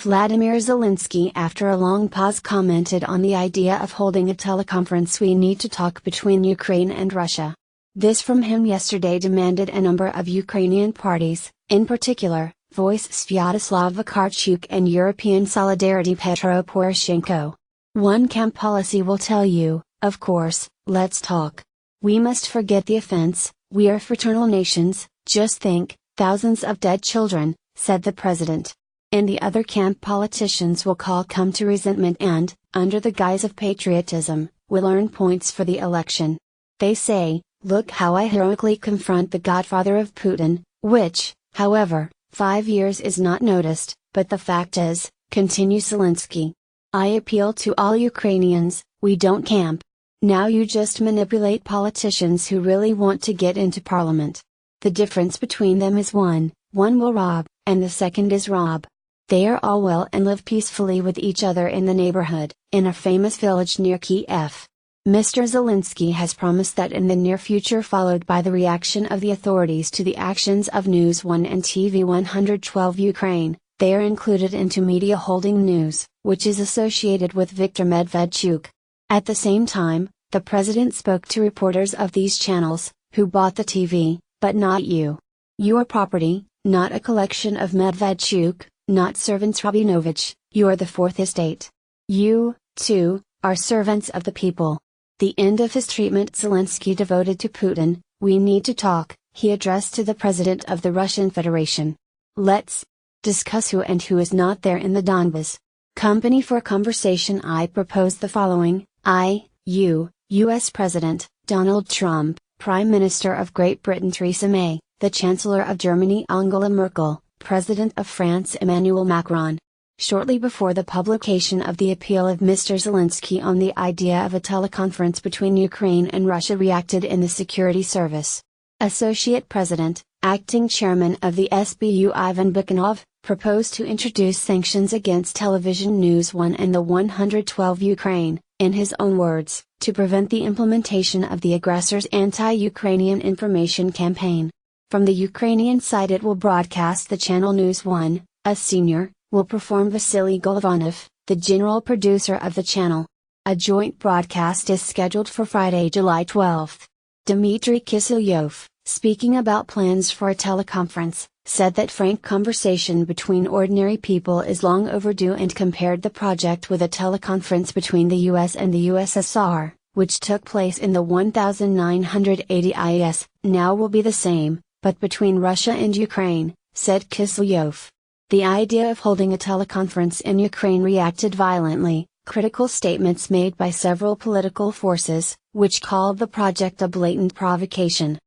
Vladimir Zelensky, after a long pause, commented on the idea of holding a teleconference. We need to talk between Ukraine and Russia. This from him yesterday demanded a number of Ukrainian parties, in particular, Voice Svyatoslav Vakarchuk and European Solidarity Petro Poroshenko. One camp policy will tell you, of course, let's talk. We must forget the offense, we are fraternal nations, just think, thousands of dead children, said the president. In the other camp, politicians will come to resentment and, under the guise of patriotism, will earn points for the election. They say, look how I heroically confront the godfather of Putin, which, however, 5 years is not noticed, but the fact is, continues Zelensky. I appeal to all Ukrainians, we don't camp. Now you just manipulate politicians who really want to get into parliament. The difference between them is one will rob, and the second is rob. They are all well and live peacefully with each other in the neighborhood, in a famous village near Kiev. Mr. Zelensky has promised that in the near future, followed by the reaction of the authorities to the actions of News 1 and TV 112 Ukraine, they are included into media holding news, which is associated with Viktor Medvedchuk. At the same time, the president spoke to reporters of these channels, who bought the TV, but not you. Your property, not a collection of Medvedchuk, not servants Rabinovich, you're the fourth estate. You, too, are servants of the people. The end of his treatment Zelensky devoted to Putin. We need to talk, he addressed to the president of the Russian Federation. Let's discuss who and who is not there in the Donbas. Company for conversation. I propose the following: you, U.S. President, Donald Trump, Prime Minister of Great Britain Theresa May, the Chancellor of Germany Angela Merkel, President of France Emmanuel Macron. Shortly before the publication of the appeal of Mr. Zelensky on the idea of a teleconference between Ukraine and Russia reacted in the Security Service. Associate President, Acting Chairman of the SBU Ivan Bukhanov, proposed to introduce sanctions against television News 1 and the 112 Ukraine, in his own words, to prevent the implementation of the aggressor's anti-Ukrainian information campaign. From the Ukrainian side, it will broadcast the channel News 1, a senior, will perform Vasily Golovanov, the general producer of the channel. A joint broadcast is scheduled for Friday, July 12. Dmitry Kiselyov, speaking about plans for a teleconference, said that frank conversation between ordinary people is long overdue and compared the project with a teleconference between the US and the USSR, which took place in the 1980 IS, now will be the same, but between Russia and Ukraine, said Kiselyov. The idea of holding a teleconference in Ukraine reacted violently, critical statements made by several political forces, which called the project a blatant provocation.